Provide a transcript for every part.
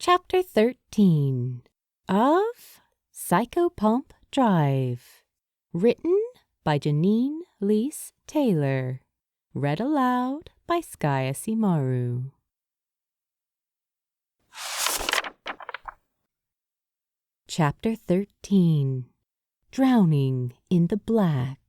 Chapter 13 of Psychopomp Drive. Written by Janeen Leese-Taylor. Read aloud by Skaya Simaru. Chapter 13 Drowning in the Black.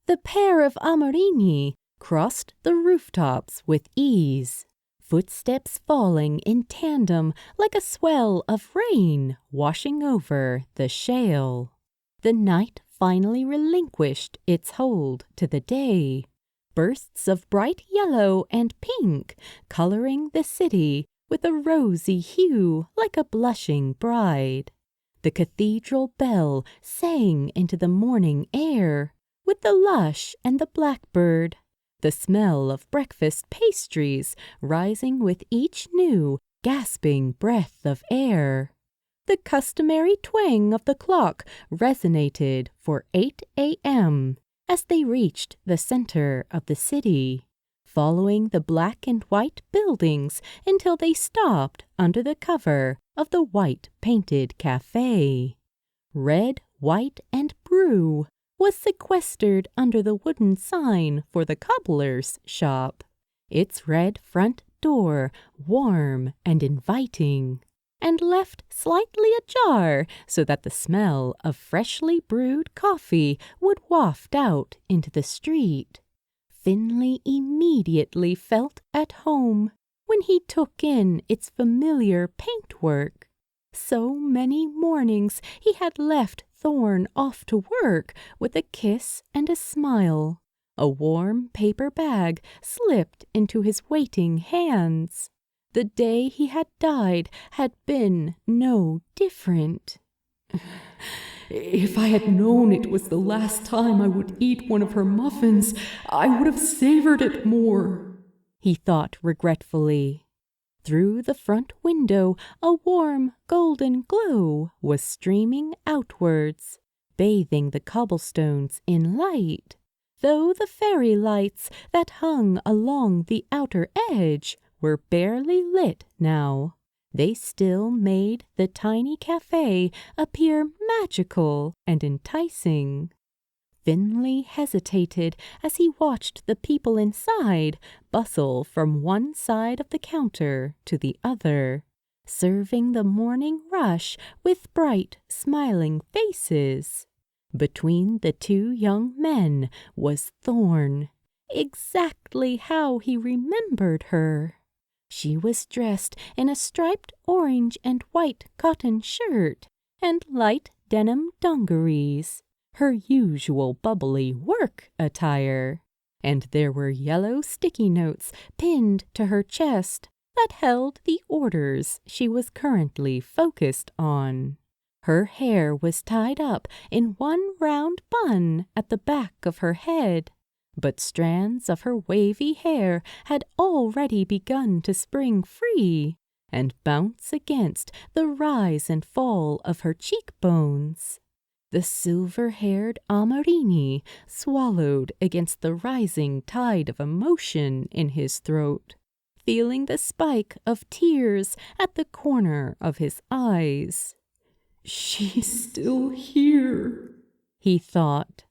The pair of Amorini crossed the rooftops with ease, footsteps falling in tandem like a swell of rain washing over the shale. The night finally relinquished its hold to the day. Bursts of bright yellow and pink coloring the city with a rosy hue like a blushing bride. The cathedral bell sang into the morning air with the lush and the blackbird, the smell of breakfast pastries rising with each new, gasping breath of air. The customary twang of the clock resonated for 8 a.m. as they reached the center of the city, following the black and white buildings until they stopped under the cover of the white-painted cafe. Red, white, and brew was sequestered under the wooden sign for the cobbler's shop, its red front door warm and inviting, and left slightly ajar so that the smell of freshly brewed coffee would waft out into the street. Finley immediately felt at home when he took in its familiar paintwork. So many mornings he had left Thorne off to work with a kiss and a smile. A warm paper bag slipped into his waiting hands. The day he had died had been no different. If I had known it was the last time I would eat one of her muffins, I would have savored it more, he thought regretfully. Through the front window, a warm golden glow was streaming outwards, bathing the cobblestones in light, though the fairy lights that hung along the outer edge were barely lit now. They still made the tiny cafe appear magical and enticing. Finley hesitated as he watched the people inside bustle from one side of the counter to the other, serving the morning rush with bright, smiling faces. Between the two young men was Thorne, exactly how he remembered her. She was dressed in a striped orange and white cotton shirt and light denim dungarees, her usual bubbly work attire, and there were yellow sticky notes pinned to her chest that held the orders she was currently focused on. Her hair was tied up in one round bun at the back of her head, but strands of her wavy hair had already begun to spring free and bounce against the rise and fall of her cheekbones. The silver-haired Amorini swallowed against the rising tide of emotion in his throat, feeling the spike of tears at the corner of his eyes. "She's still here," he thought.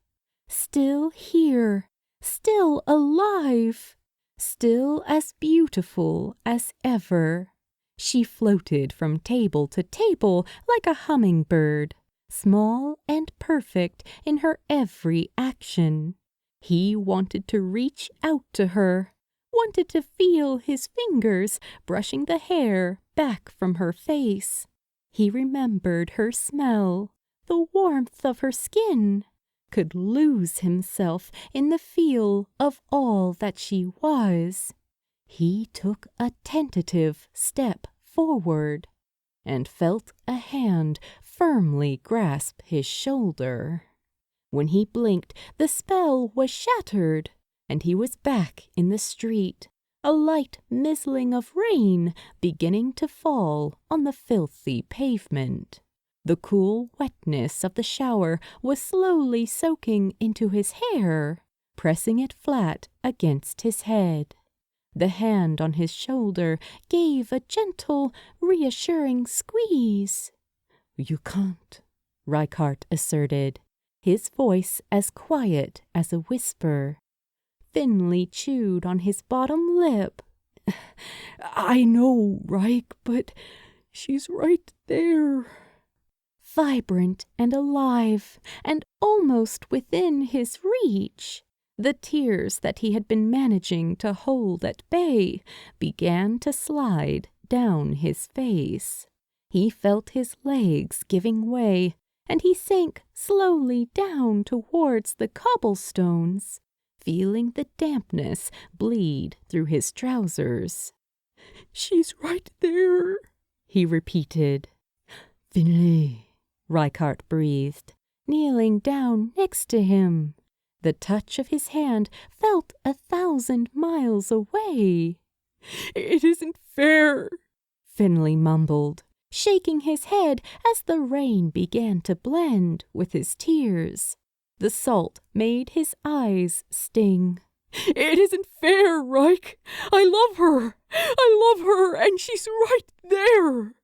Still here, still alive, still as beautiful as ever. She floated from table to table like a hummingbird, small and perfect in her every action. He wanted to reach out to her, wanted to feel his fingers brushing the hair back from her face. He remembered her smell, the warmth of her skin, could lose himself in the feel of all that she was. He took a tentative step forward and felt a hand firmly grasp his shoulder. When he blinked, the spell was shattered, and he was back in the street, a light mizzling of rain beginning to fall on the filthy pavement. The cool wetness of the shower was slowly soaking into his hair, pressing it flat against his head. The hand on his shoulder gave a gentle, reassuring squeeze. "You can't," Rykart asserted, his voice as quiet as a whisper. Finley chewed on his bottom lip. "I know, Ryk, but she's right there." Vibrant and alive, and almost within his reach, the tears that he had been managing to hold at bay began to slide down his face. He felt his legs giving way, and he sank slowly down towards the cobblestones, feeling the dampness bleed through his trousers. "She's right there," he repeated. "Finley," Rykart breathed, kneeling down next to him. The touch of his hand felt 1,000 miles away. "It isn't fair," Finley mumbled, shaking his head as the rain began to blend with his tears. The salt made his eyes sting. "It isn't fair, Ryk. I love her, and she's right there."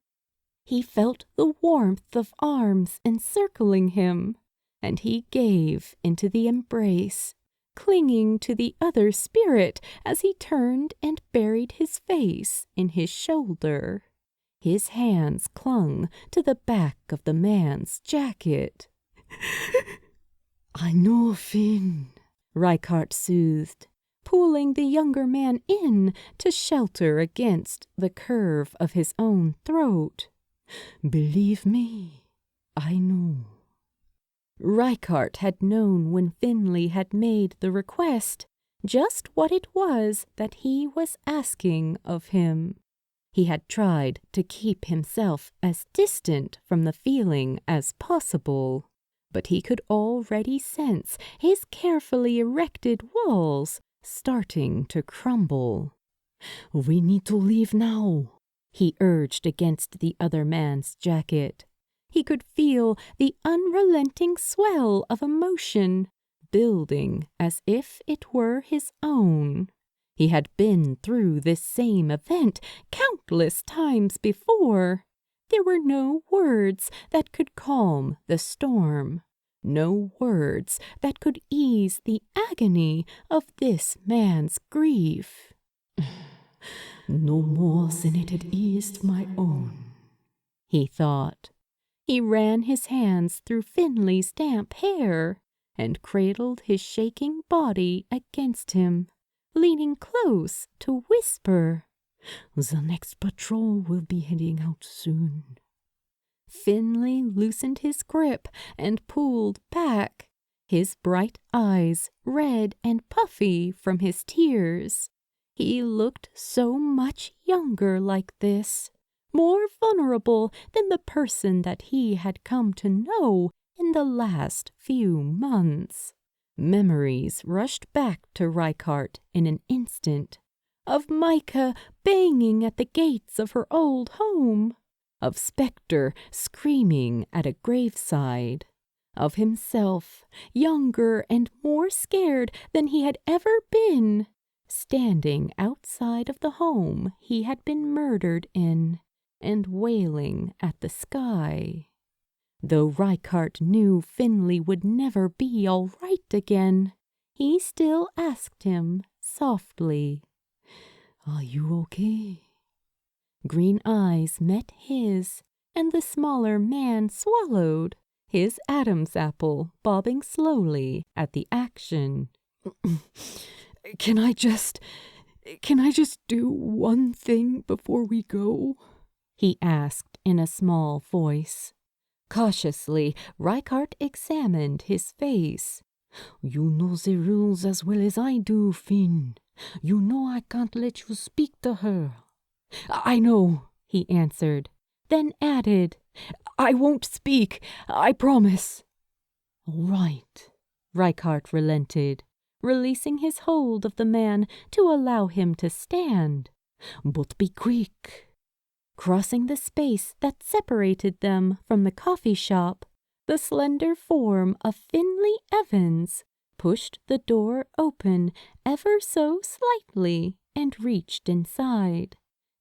He felt the warmth of arms encircling him, and he gave into the embrace, clinging to the other spirit as he turned and buried his face in his shoulder. His hands clung to the back of the man's jacket. "I know, Finn," Rykart soothed, pulling the younger man in to shelter against the curve of his own throat. "Believe me, I know." Rykart had known when Finley had made the request just what it was that he was asking of him. He had tried to keep himself as distant from the feeling as possible, but he could already sense his carefully erected walls starting to crumble. "We need to leave now," he urged against the other man's jacket. He could feel the unrelenting swell of emotion building as if it were his own. He had been through this same event countless times before. There were no words that could calm the storm, no words that could ease the agony of this man's grief. "No more than it had eased my own," he thought. He ran his hands through Finley's damp hair and cradled his shaking body against him, leaning close to whisper, "The next patrol will be heading out soon." Finley loosened his grip and pulled back, his bright eyes red and puffy from his tears. He looked so much younger like this, more vulnerable than the person that he had come to know in the last few months. Memories rushed back to Rykart in an instant, of Micah banging at the gates of her old home, of Spectre screaming at a graveside, of himself, younger and more scared than he had ever been, standing outside of the home he had been murdered in and wailing at the sky. Though Rykart knew Finley would never be all right again, he still asked him softly, "Are you okay?" Green eyes met his, and the smaller man swallowed, his Adam's apple bobbing slowly at the action. Can I just do one thing before we go?" he asked in a small voice. Cautiously, Rykart examined his face. "You know the rules as well as I do, Finn. You know I can't let you speak to her." "I know," he answered, then added, "I won't speak, I promise." "All right," Rykart relented, releasing his hold of the man to allow him to stand. "But be quick." Crossing the space that separated them from the coffee shop, the slender form of Finley Evans pushed the door open ever so slightly and reached inside.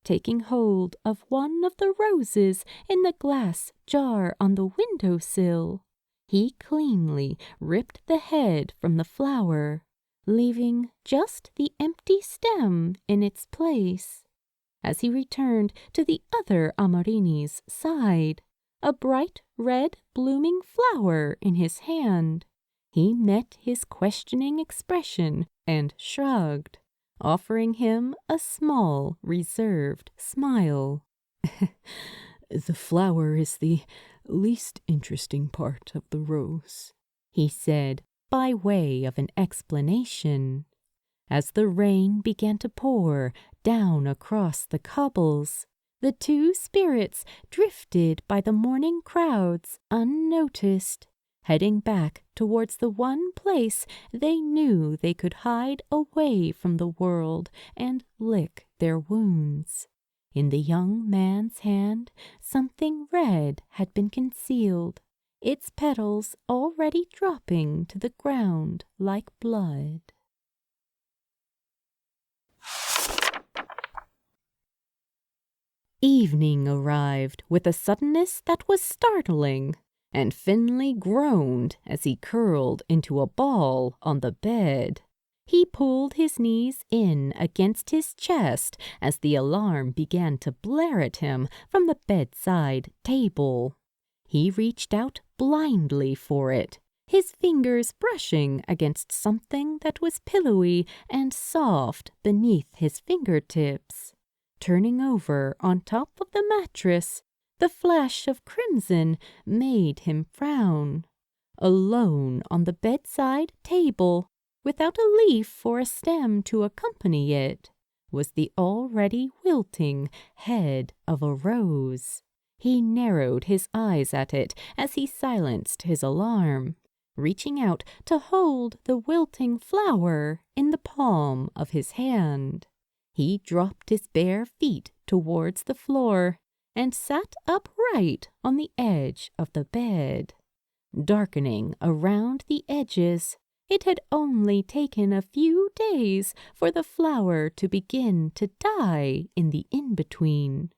Taking hold of one of the roses in the glass jar on the windowsill, he cleanly ripped the head from the flower, leaving just the empty stem in its place. As he returned to the other Amarini's side, a bright red blooming flower in his hand, he met his questioning expression and shrugged, offering him a small, reserved smile. The flower is the least interesting part of the rose, he said by way of an explanation. As the rain began to pour down across the cobbles, the two spirits drifted by the morning crowds unnoticed, heading back towards the one place they knew they could hide away from the world and lick their wounds. In the young man's hand, something red had been concealed, its petals already dropping to the ground like blood. Evening arrived with a suddenness that was startling, and Finley groaned as he curled into a ball on the bed. He pulled his knees in against his chest as the alarm began to blare at him from the bedside table. He reached out blindly for it, his fingers brushing against something that was pillowy and soft beneath his fingertips. Turning over on top of the mattress, the flash of crimson made him frown. Alone on the bedside table, without a leaf or a stem to accompany it, was the already wilting head of a rose. He narrowed his eyes at it as he silenced his alarm, reaching out to hold the wilting flower in the palm of his hand. He dropped his bare feet towards the floor and sat upright on the edge of the bed. Darkening around the edges, it had only taken a few days for the flower to begin to die in the in-between.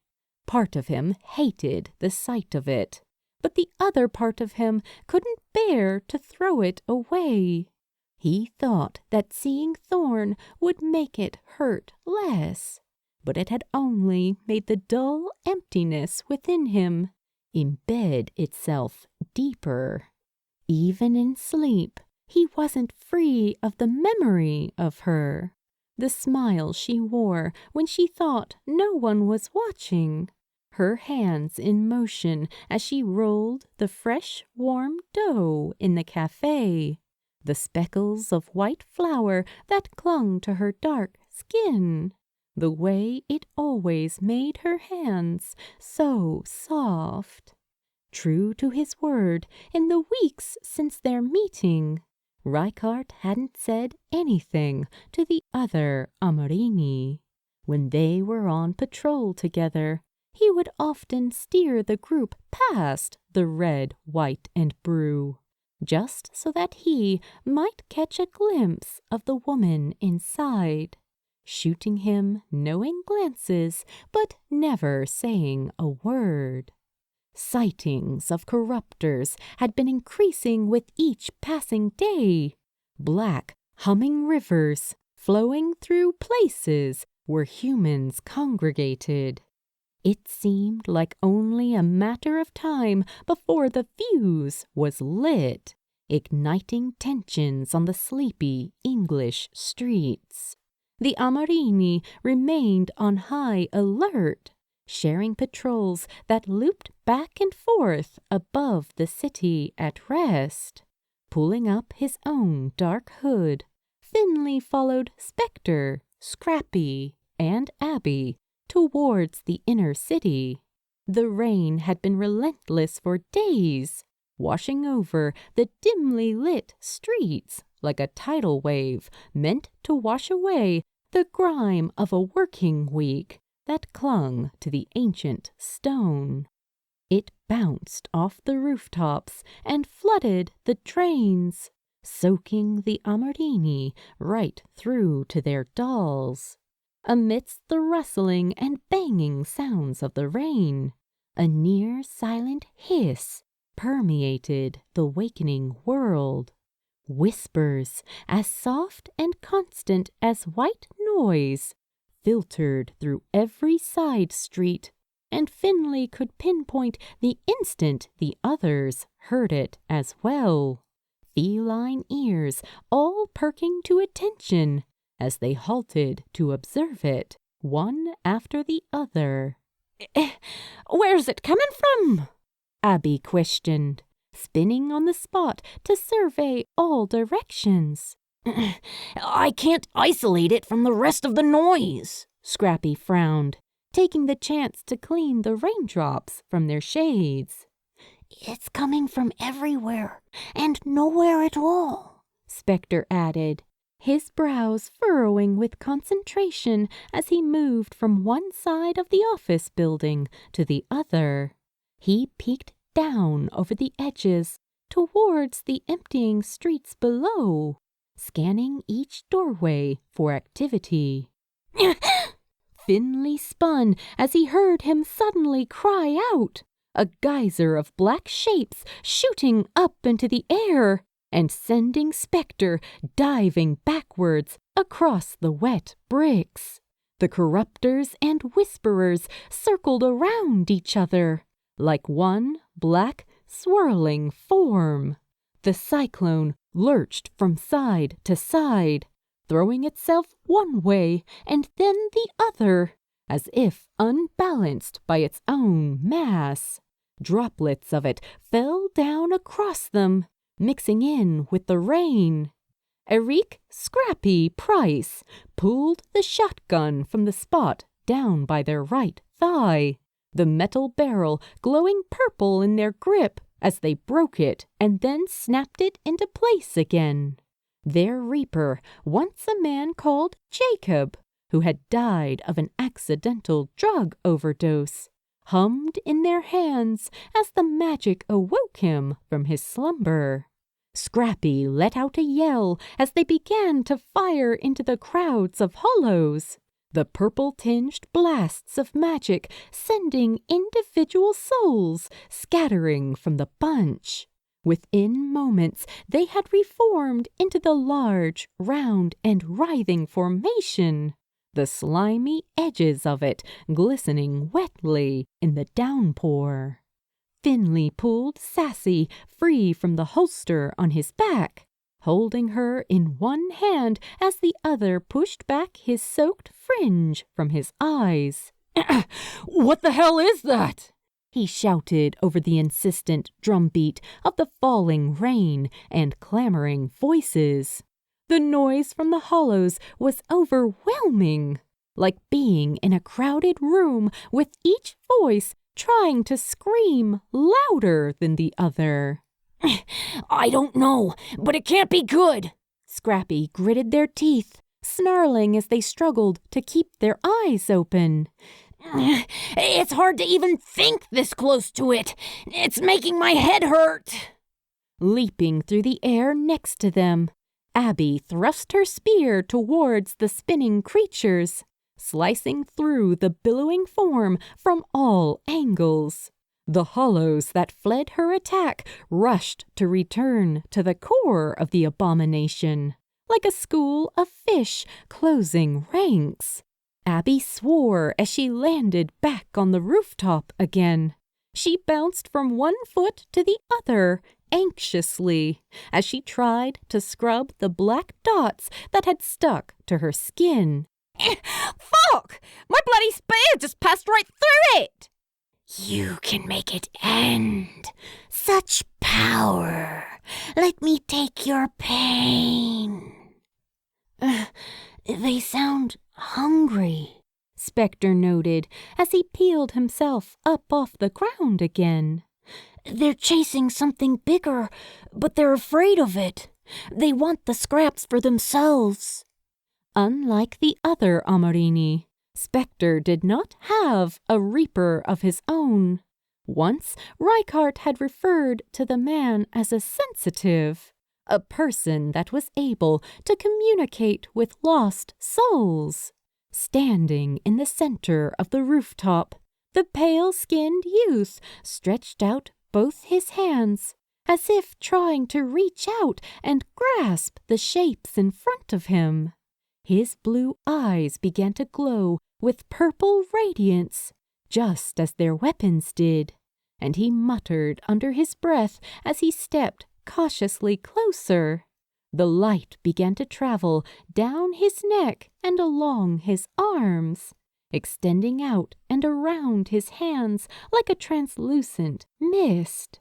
Part of him hated the sight of it, but the other part of him couldn't bear to throw it away. He thought that seeing Thorn would make it hurt less, but it had only made the dull emptiness within him embed itself deeper. Even in sleep, he wasn't free of the memory of her, the smile she wore when she thought no one was watching, her hands in motion as she rolled the fresh, warm dough in the cafe, the speckles of white flour that clung to her dark skin, the way it always made her hands so soft. True to his word, in the weeks since their meeting, Reichardt hadn't said anything to the other Amarini. When they were on patrol together, he would often steer the group past the red, white, and brew, just so that he might catch a glimpse of the woman inside, shooting him knowing glances, but never saying a word. Sightings of corruptors had been increasing with each passing day. Black, humming rivers flowing through places where humans congregated. It seemed like only a matter of time before the fuse was lit, igniting tensions on the sleepy English streets. The Amarini remained on high alert, sharing patrols that looped back and forth above the city at rest. Pulling up his own dark hood, Finley followed Spectre, Scrappy, and Abby towards the inner city. The rain had been relentless for days, washing over the dimly lit streets like a tidal wave meant to wash away the grime of a working week that clung to the ancient stone. It bounced off the rooftops and flooded the drains, soaking the Amarini right through to their dolls. amidst the rustling and banging sounds of the rain. A near silent hiss permeated the wakening world. Whispers, as soft and constant as white noise, filtered through every side street, and Finley could pinpoint the instant the others heard it as well. Feline ears all perking to attention as they halted to observe it, one after the other. Where's it coming from? Abby questioned, spinning on the spot to survey all directions. I can't isolate it from the rest of the noise. Scrappy frowned, taking the chance to clean the raindrops from their shades. It's coming from everywhere and nowhere at all, Spectre added, his brows furrowing with concentration as he moved from one side of the office building to the other. He peeked down over the edges towards the emptying streets below, scanning each doorway for activity. Finley spun as he heard him suddenly cry out, a geyser of black shapes shooting up into the air and sending Spectre diving backwards across the wet bricks. The corruptors and whisperers circled around each other like one black, swirling form. The cyclone lurched from side to side, throwing itself one way and then the other, as if unbalanced by its own mass. Droplets of it fell down across them, mixing in with the rain. Eric Scrappy Price pulled the shotgun from the spot down by their right thigh, the metal barrel glowing purple in their grip as they broke it and then snapped it into place again. Their reaper, once a man called Jacob, who had died of an accidental drug overdose, hummed in their hands as the magic awoke him from his slumber. Scrappy let out a yell as they began to fire into the crowds of hollows, the purple-tinged blasts of magic sending individual souls scattering from the bunch. Within moments, they had reformed into the large, round, and writhing formation, the slimy edges of it glistening wetly in the downpour. Finley pulled Sassy free from the holster on his back, holding her in one hand as the other pushed back his soaked fringe from his eyes. What the hell is that? He shouted over the insistent drumbeat of the falling rain and clamoring voices. The noise from the hollows was overwhelming, like being in a crowded room with each voice trying to scream louder than the other. I don't know, but it can't be good. Scrappy gritted their teeth, snarling as they struggled to keep their eyes open. It's hard to even think this close to it. It's making my head hurt. Leaping through the air next to them, Abby thrust her spear towards the spinning creatures, slicing through the billowing form from all angles. The hollows that fled her attack rushed to return to the core of the abomination, like a school of fish closing ranks. Abby swore as she landed back on the rooftop again. She bounced from one foot to the other anxiously as she tried to scrub the black dots that had stuck to her skin. Fuck! My bloody spear just passed right through it! You can make it end. Such power. Let me take your pain. They sound hungry, Spectre noted as he peeled himself up off the ground again. They're chasing something bigger, but they're afraid of it. They want the scraps for themselves. Unlike the other Amorini, Spectre did not have a reaper of his own. Once, Reichardt had referred to the man as a sensitive, a person that was able to communicate with lost souls. Standing in the center of the rooftop, the pale-skinned youth stretched out both his hands, as if trying to reach out and grasp the shapes in front of him. His blue eyes began to glow with purple radiance, just as their weapons did, and he muttered under his breath as he stepped cautiously closer. The light began to travel down his neck and along his arms, extending out and around his hands like a translucent mist.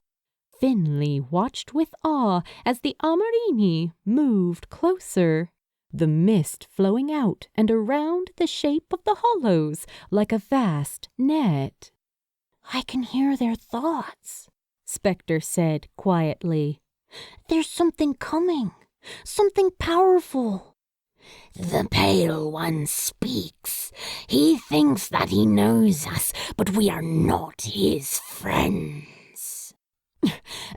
Finley watched with awe as the Amorini moved closer, the mist flowing out and around the shape of the hollows like a vast net. "I can hear their thoughts," Spectre said quietly. "There's something coming, something powerful." "The Pale One speaks. He thinks that he knows us, but we are not his friends."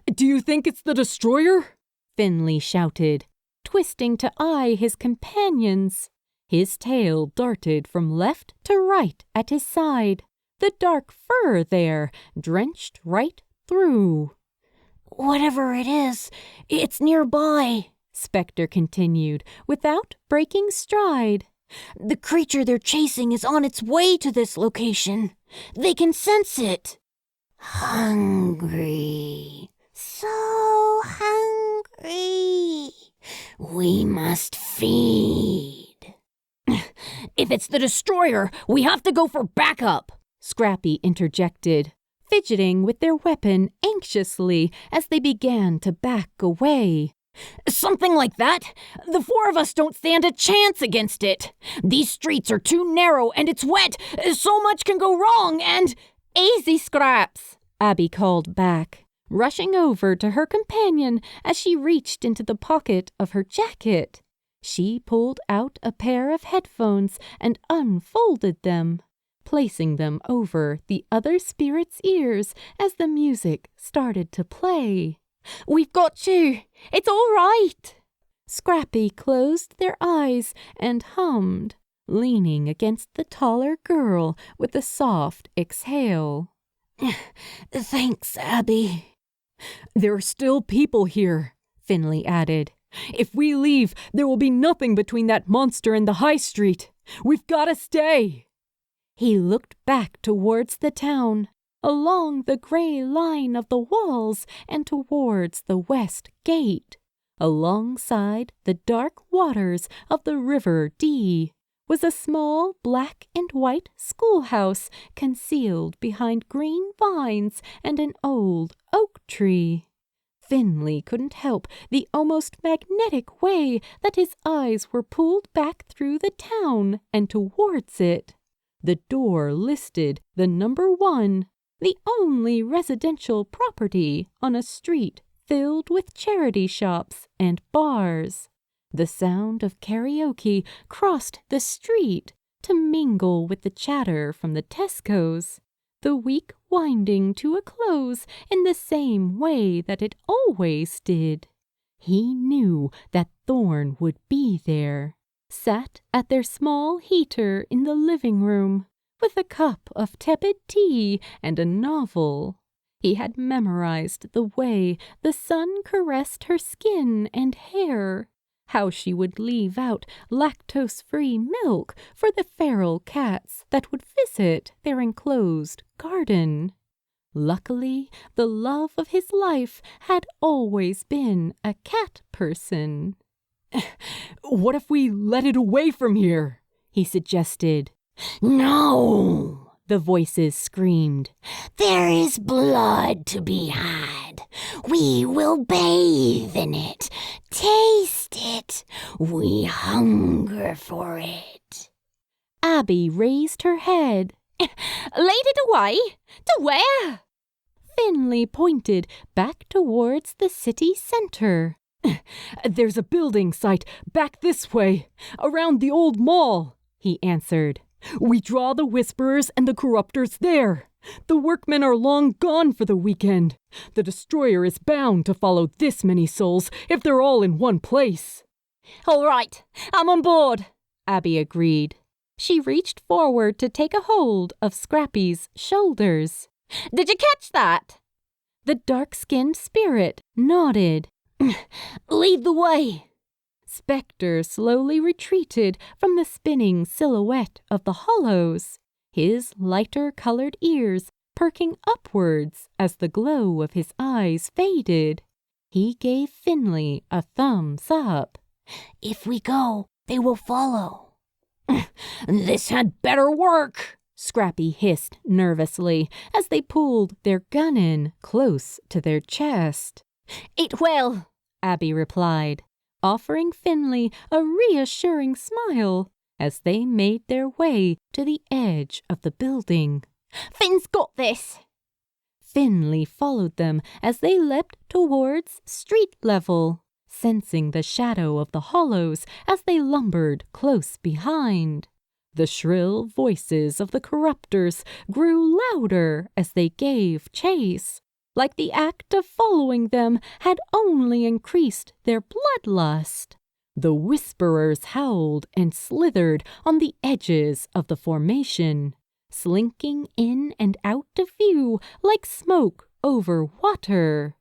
Do you think it's the Destroyer? Finley shouted, twisting to eye his companions. His tail darted from left to right at his side, the dark fur there drenched right through. "Whatever it is, it's nearby," Spectre continued, without breaking stride. "The creature they're chasing is on its way to this location. They can sense it." "Hungry, so hungry. We must feed." "If it's the Destroyer, we have to go for backup," Scrappy interjected, fidgeting with their weapon anxiously as they began to back away. "Something like that. The four of us don't stand a chance against it. These streets are too narrow and it's wet. So much can go wrong and—" "Easy, Scraps," Abby called back, rushing over to her companion as she reached into the pocket of her jacket. She pulled out a pair of headphones and unfolded them, placing them over the other spirit's ears as the music started to play. "We've got you. It's all right." Scrappy closed their eyes and hummed, leaning against the taller girl with a soft exhale. "Thanks, Abby." "There are still people here," Finley added. "If we leave, there will be nothing between that monster and the high street. We've got to stay." He looked back towards the town, along the gray line of the walls and towards the west gate. Alongside the dark waters of the River Dee was a small black and white schoolhouse concealed behind green vines and an old oak tree. Finley couldn't help the almost magnetic way that his eyes were pulled back through the town and towards it. The door listed the number 1, the only residential property on a street filled with charity shops and bars. The sound of karaoke crossed the street to mingle with the chatter from the Tesco's, the week winding to a close in the same way that it always did. He knew that Thorne would be there, sat at their small heater in the living room, with a cup of tepid tea and a novel. He had memorized the way the sun caressed her skin and hair, how she would leave out lactose-free milk for the feral cats that would visit their enclosed garden. Luckily, the love of his life had always been a cat person. "What if we let it away from here?" he suggested. "No!" the voices screamed. "There is blood to be had. We will bathe in it, taste it. We hunger for it." Abby raised her head. "Lead it away? To where?" Finley pointed back towards the city center. "There's a building site back this way, around the old mall," he answered. "We draw the Whisperers and the Corruptors there. The workmen are long gone for the weekend. The Destroyer is bound to follow this many souls if they're all in one place." "All right, I'm on board," Abby agreed. She reached forward to take a hold of Scrappy's shoulders. Did you catch that? The dark-skinned spirit nodded. Lead the way. Spectre slowly retreated from the spinning silhouette of the hollows, his lighter-colored ears perking upwards as the glow of his eyes faded. He gave Finley a thumbs up. If we go, they will follow. This had better work, Scrappy hissed nervously as they pulled their gun in close to their chest. It will, Abby replied, offering Finley a reassuring smile as they made their way to the edge of the building. Finn's got this. Finley followed them as they leapt towards street level, sensing the shadow of the hollows as they lumbered close behind. The shrill voices of the corruptors grew louder as they gave chase, like the act of following them had only increased their bloodlust. The whisperers howled and slithered on the edges of the formation, slinking in and out of view like smoke over water.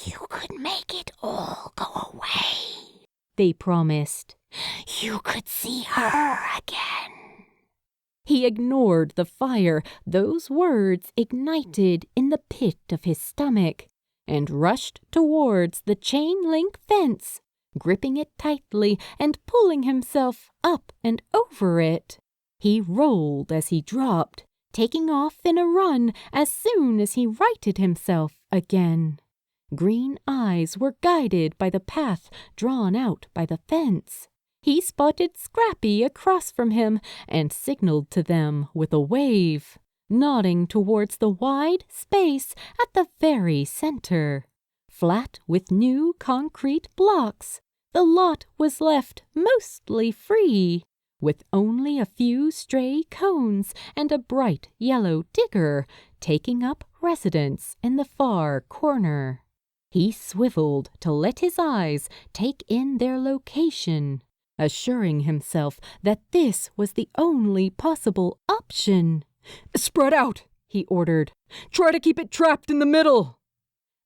You could make it all go away, they promised. You could see her again. He ignored the fire those words ignited in the pit of his stomach and rushed towards the chain-link fence, gripping it tightly and pulling himself up and over it. He rolled as he dropped, taking off in a run as soon as he righted himself again. Green eyes were guided by the path drawn out by the fence. He spotted Scrappy across from him and signaled to them with a wave, nodding towards the wide space at the very center. Flat with new concrete blocks, the lot was left mostly free, with only a few stray cones and a bright yellow digger taking up residence in the far corner. He swiveled to let his eyes take in their location, assuring himself that this was the only possible option. "Spread out," he ordered. "Try to keep it trapped in the middle."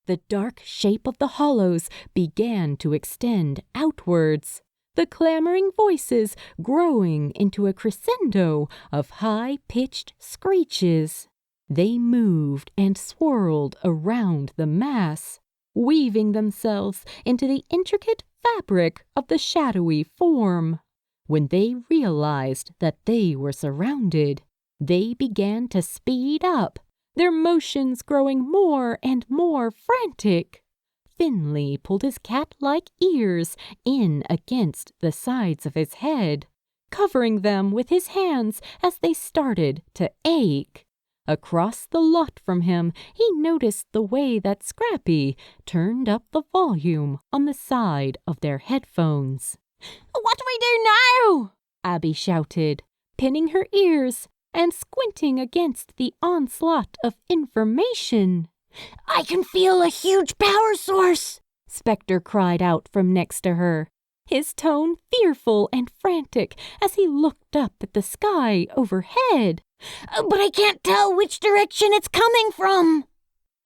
The dark shape of the hollows began to extend outwards, the clamoring voices growing into a crescendo of high-pitched screeches. They moved and swirled around the mass, weaving themselves into the intricate fabric of the shadowy form. When they realized that they were surrounded, they began to speed up, their motions growing more and more frantic. Finley pulled his cat-like ears in against the sides of his head, covering them with his hands as they started to ache. Across the lot from him, he noticed the way that Scrappy turned up the volume on the side of their headphones. What do we do now? Abby shouted, pinning her ears and squinting against the onslaught of information. I can feel a huge power source, Spectre cried out from next to her, his tone fearful and frantic as he looked up at the sky overhead. But I can't tell which direction it's coming from.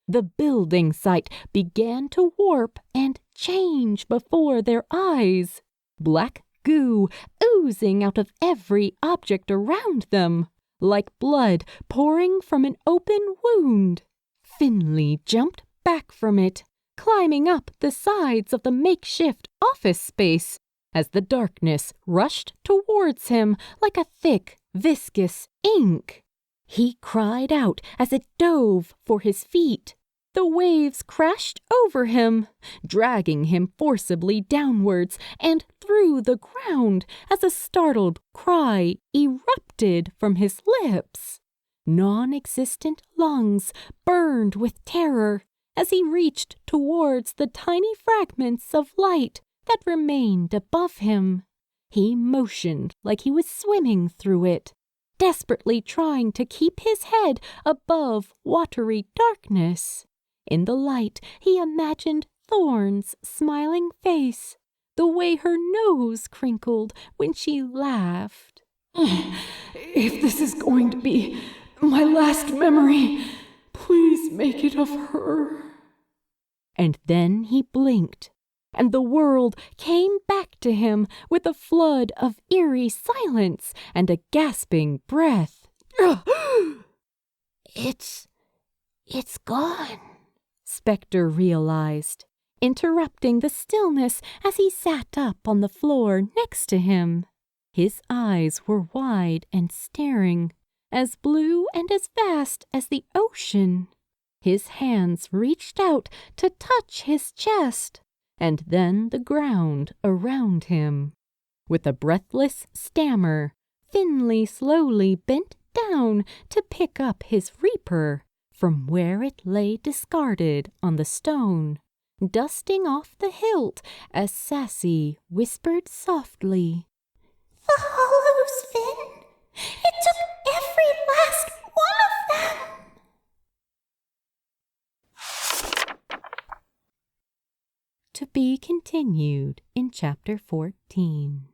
The building site began to warp and change before their eyes, black goo oozing out of every object around them, like blood pouring from an open wound. Finley jumped back from it, climbing up the sides of the makeshift office space as the darkness rushed towards him like a thick, viscous ink. He cried out as it dove for his feet. The waves crashed over him, dragging him forcibly downwards and through the ground as a startled cry erupted from his lips. Non-existent lungs burned with terror as he reached towards the tiny fragments of light that remained above him. He motioned like he was swimming through it, desperately trying to keep his head above watery darkness. In the light, he imagined Thorn's smiling face, the way her nose crinkled when she laughed. If this is going to be my last memory, please make it of her. And then he blinked, and the world came back to him with a flood of eerie silence and a gasping breath. It's gone, Spectre realized, interrupting the stillness as he sat up on the floor next to him. His eyes were wide and staring, as blue and as vast as the ocean. His hands reached out to touch his chest, and then the ground around him. With a breathless stammer, Finley slowly bent down to pick up his reaper from where it lay discarded on the stone, dusting off the hilt as Sassy whispered softly, The hollows, Finn. It took every last one of them. To be continued in Chapter 14.